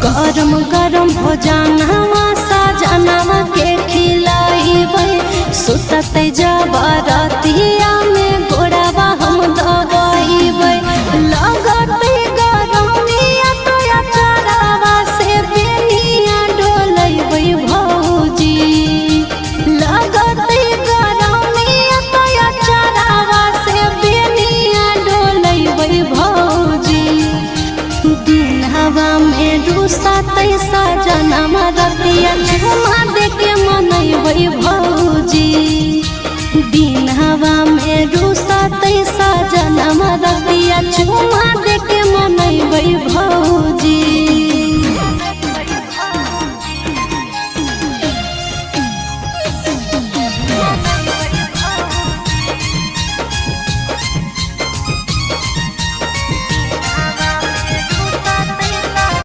गरम गरम भोजनवा सजनवा के खिलाइबै सुतते जब रातिया में गोड़वा हम दबाइबै लगते गरमिया तो अचारवा से बेनिया डोलैबै भौजी लगते गरमिया तो अचारवा से बेनिया डोलैबै भौजी दिन हवा में रुसतै सजनवा रतिया झुमा देके मनैबै भौजी दिन हवा में रुसतै सजनवा रतिया झुमा देके मनैबै भौजी।